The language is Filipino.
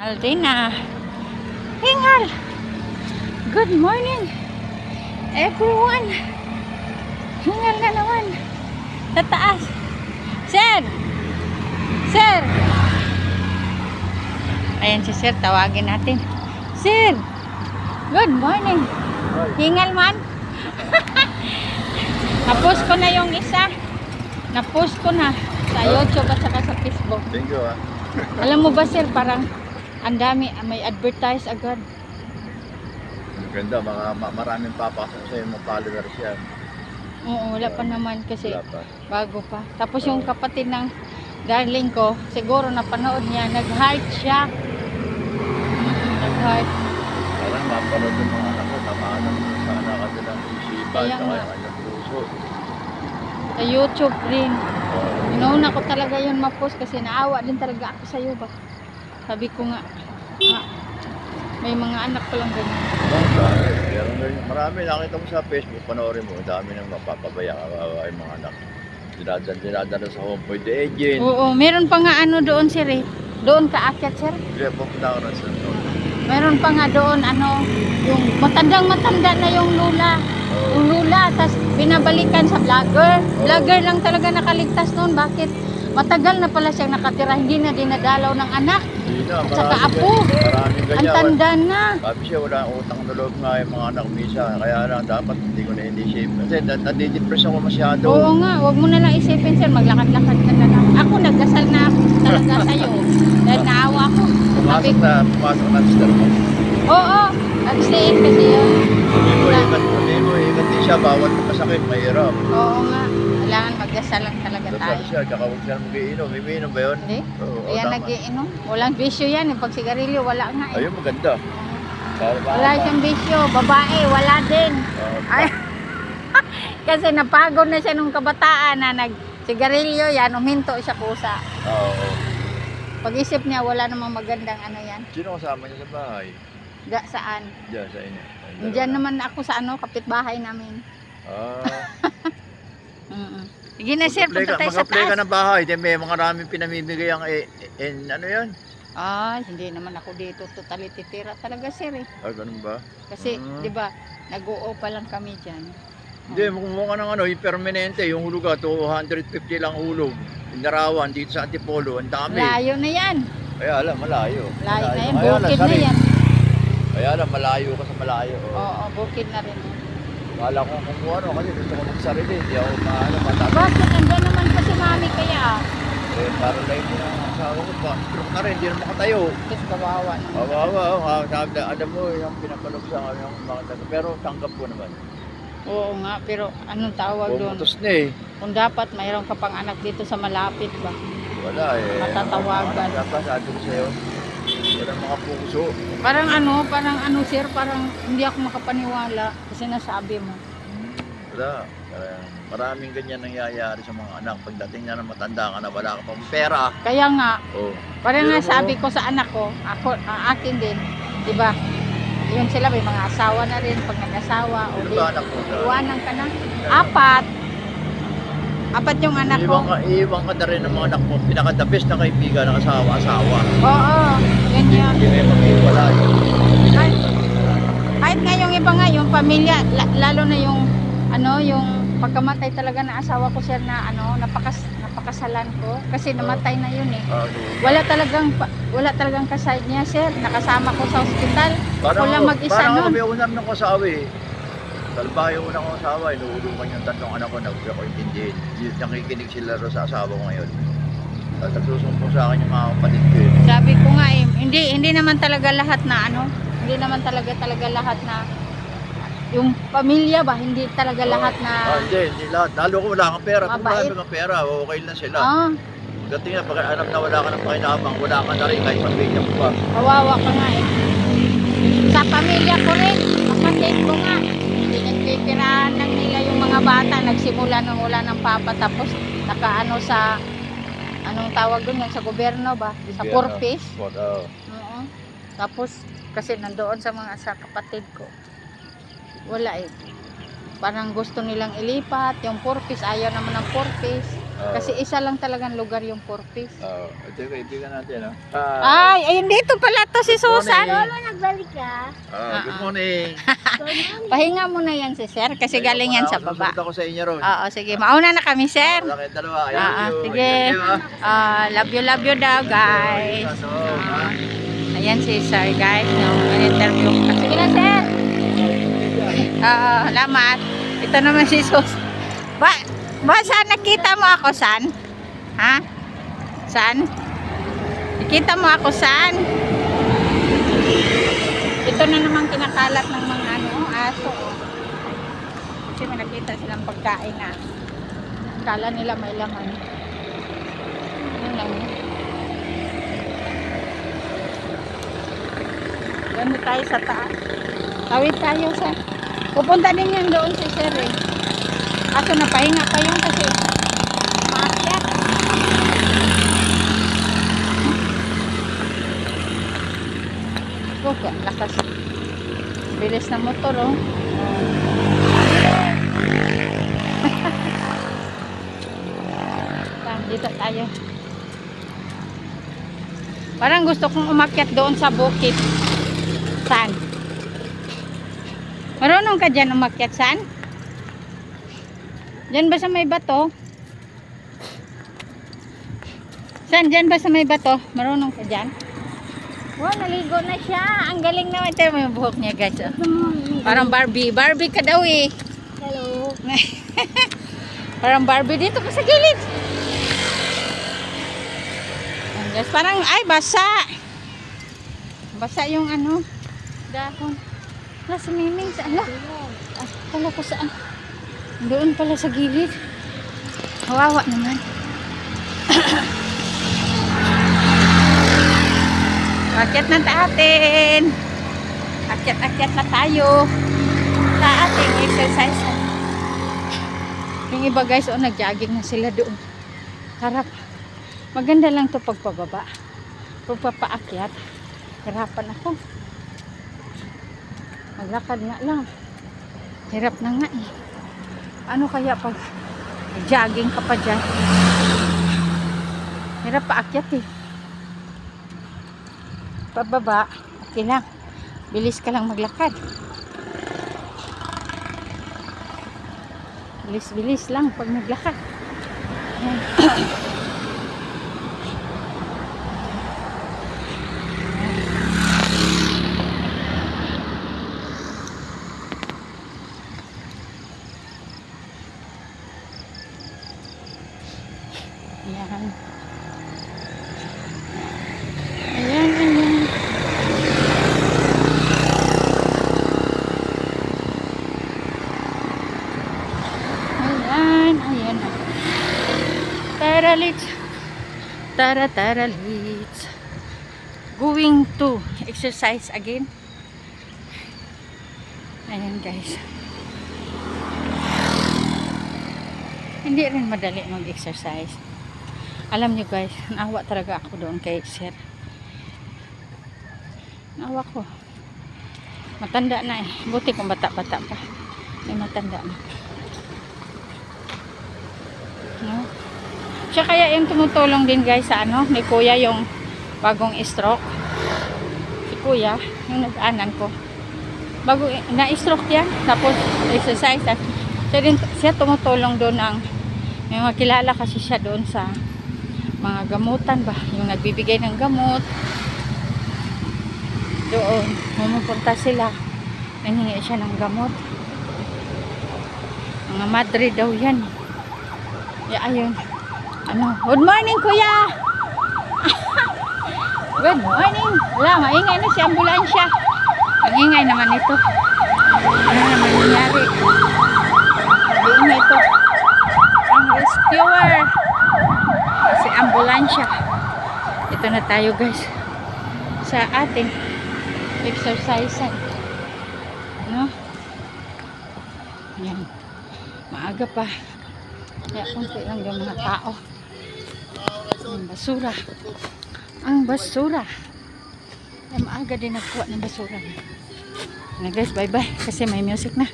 Aldina. Hingal. Good morning, everyone. Hingal na naman. Sa taas. Sir! Sir! Ayan si Sir. Tawagin natin. Sir! Good morning. Hingal man. Napost ko na yung isa. Napost ko na sa YouTube at saka sa Facebook. Thank you ah. Alam mo ba Sir, parang ang dami, may advertise agad. Ganda, maraming papasok sa mga followers yan. Oo, wala pa naman kasi Wala pa. bago pa. Tapos yung kapatid ng darling ko, siguro napanood niya, nag-heart siya. Nag-heart. Parang mapanood yung mga anak ko, tamaan ng sana kasi ng isipan, Kaya saka nga. yung kanyang puso. Sa YouTube rin. Inauna ko talaga yun ma-post kasi naawa din talaga ako sa iyo ba. Sabi ko nga, may mga anak ko lang ganyan. Marami nakita mo sa Facebook, panoorin mo, dami nang mapapabaya kawawa yung mga anak. Dinadala sa home for the agent. Oo, meron pa nga ano doon Sir eh. Doon kaakyat Sir. Kaya pupunta ko na sa Meron pa nga doon ano, yung matanda na yung lula. Yung lula, tas binabalikan sa vlogger. Vlogger lang talaga nakaligtas noon. Bakit? Matagal na pala siyang nakatira, hindi na dinadalaw ng anak. Hindi na, At saka apo. Maraming Ang ganyan. tanda na. Sabi siya, wala utang na loob nga yung mga anak misa. Kaya lang, dapat hindi ko na ini-shape. Kasi nadidepress ako masyado. Oo nga, wag mo na lang isipin Sir, maglakad-lakad ka na lang. Ako, nagdasal na ako talaga sa'yo. Dahil naawa ako. Sabi ko, Pumasok na sister mo. oo, nagsiin kasi yun. Sabi mo, ikat din siya, bawal masakit, mahirap. Oo nga, kailangan magdasal lang talaga Sabi tayo. siya, tsaka huwag siya mag-iinom. May inom ba yun? Hindi? Oo, Kaya tama. nag-iinom. Walang bisyo yan. Yung pagsigarilyo, wala nga eh. Ayun, maganda. Wala siyang bisyo. Babae, wala din. Ay. Kasi napagod na siya nung kabataan na nagsigarilyo yan, uminto siya kusa. Oo. Pag-isip niya, wala namang magandang ano yan. Sino kasama niya sa bahay? Saan? Diyan, sa inyo. Diyan naman ako sa ano, kapitbahay namin. Sige na Sir, punta tayo sa Mag-apply ka taas. ng bahay. Di may mga raming pinamimigay ang ano yan? Hindi naman ako dito totally titira talaga Sir eh. Ganun ba? Kasi, di ba, nag-oo pa lang kami dyan. Hindi, kumuha ka ng ano, yung permanente, yung huluga, 250 lang hulog. Yung Narawan, dito sa Antipolo, ang dami. Malayo na yan. Kaya alam, malayo. Malayo na yan, Kaya alam, bukid na sorry. yan. Kaya alam, malayo ka sa malayo. Oo, bukid na rin. Kala ko kung ano, kasi gusto ko magsarili. Hindi ako matapos. Bakit? Andyan naman pa si mami kaya. Para lang yun ang asawa ko. Stroke na rin, hindi na makatayo. Tapos kawawa naman. Kawawa, alam mo, yung pinapalog sa yung mga taga. Pero tanggap ko naman. Oo nga, pero anong tawag doon? Pumutos na eh. Kung dapat mayroon ka pang anak dito sa malapit ba? Wala eh. Matatawagan. Dapat sabi ko sa'yo, walang mga puso. Parang ano Sir, parang hindi ako makapaniwala kasi nasabi mo. Wala. Maraming ganyan nangyayari sa mga anak. Pagdating niya na matanda ka na, wala ka pang pera. Kaya nga, Oh. parang Pero nasabi ko sa anak ko, ako, akin din, di ba? Yun sila, may mga asawa na rin pag nag-asawa. O Ano di, ba anak ko? iwanan ka na. Apat yung anak ko. Iiwan ka na rin ng mga anak mo. Pinaka-the best na kaibigan ng asawa-asawa. Oo, yun yun. Hindi kayo maghiwalay. Kahit nga yung iba nga, yung pamilya, lalo na yung, yung pagkamatay talaga na asawa ko Sir na, napakasalan ko. Kasi namatay na yun eh. Wala talagang kaside niya Sir. Nakasama ko sa ospital. Ako lang mag-isa Parang nun. kami unang ng kasawa eh. Talba yung unang kong asawa, inuulungan yung tatlong anak ko, nagpila ko intindihin. Nakikinig sila rin sa asawa ko ngayon. At nagsusumpong sa akin yung mga kapatid ko eh. Sabi ko nga eh, hindi naman talaga lahat na hindi naman talaga lahat na yung pamilya ba, hindi talaga lahat na Hindi lahat. Lalo ko wala kang pera. Kung Mabait. marami kang pera, okay lang sila. ah, Dating nga, pag alam na wala ka ng pakinabang, wala ka na rin kahit pamilya mo pa. kawawa ka nga eh. Sa pamilya ko rin, kapatid ko nga, pinagpipirahan lang nila yung mga bata, nagsimula nung wala ng papa, tapos nakaano sa, anong tawag doon, yung sa gobyerno ba? Sa purpose. Oo. Tapos, kasi nandoon sa kapatid ko, wala eh. Parang gusto nilang ilipat, yung purpose, ayaw naman ng purpose. Kasi isa lang talagang lugar yung Porpis. Oo. Ito yung kaibigan natin, no? Ay, ayun dito pala to si Susan. Nagbalik ka. Good morning. Pahinga muna yan si Sir kasi galing yan sa baba. Susunod ako sa inyo ron. Oo, sige. Mauna na kami, Sir. Sa akin dalawa. I Oo, love you. sige. Love you daw, guys. Ayan si Sir, guys. Yung interview. Sige na, Sir. Salamat. Ito naman si Sus. Ba, saan nakita mo ako, San? Ha? San? Nakita mo ako, San? Ito na naman kinakalat ng mga aso. Kasi may nakita silang pagkain na kala nila may laman. Yun lang. Gano'n tayo sa taas. Tawid tayo sa... Pupunta din yan doon si Sir eh. Kaso napahinga pa yun kasi maakyat. Okay, lakas. Bilis na motor oh. Dito tayo. Parang gusto kong umakyat doon sa bukid. Saan? Marunong ka dyan umakyat, San? Diyan ba sa may bato? San? Diyan ba sa may bato? Marunong ka dyan? Wow, naligo na siya. Ang galing naman. Ito mo yung buhok niya, guys. Oh. Parang Barbie. Barbie ka daw eh. Hello. Parang Barbie dito pa sa gilid. Ayan, guys. Parang, ay, basa. Basa yung ano, dahon. Wala si Miming. Saan na? Kala ko saan. Doon pala sa gilid. Kawawa naman. Akyat na atin. Akyat na tayo. Sa ating exercise. Yung iba guys, nag-jogging na sila doon. Harap. Maganda lang to pagpababa. Pagpapaakyat. Hirapan ako. Maglakad nga lang. Hirap na nga eh. Ano kaya pag jogging ka pa dyan? Hirap paakyat eh. Pababa, okay lang. Bilis ka lang maglakad. Bilis lang pag maglakad. Ayan. Ayan. Ayan. Ayan. Taralits. Going to exercise again. Ayan guys. Hindi rin madali mag-exercise. Alam nyo guys, naawa talaga ako doon kay Sir. Naawa ko. Matanda na eh. Buti kung bata-bata pa. May matanda na. No? Siya kaya yung tumutulong din guys sa ano, ni Kuya yung bagong stroke. Si Kuya, yung nag-anan ko. Bago na-stroke yan. Tapos exercise. Siya tumutulong doon ang may mga kilala kasi siya doon sa mga gamutan ba, yung nagbibigay ng gamot doon, pumupunta sila, nangingi siya ng gamot, mga madre daw yan. Ayun, ano, good morning Kuya. Good morning. Wala, maingay na si ambulansya. Ang ingay naman ito. Ano naman nangyari? Maingay ito ang rescuer si ambulansya. Ito na tayo guys sa ating exercise, no? Yan, maaga pa kaya kunti lang yung mga tao. Ang basura ay maaga din nagkuha ng basura na guys. Bye bye kasi may music na.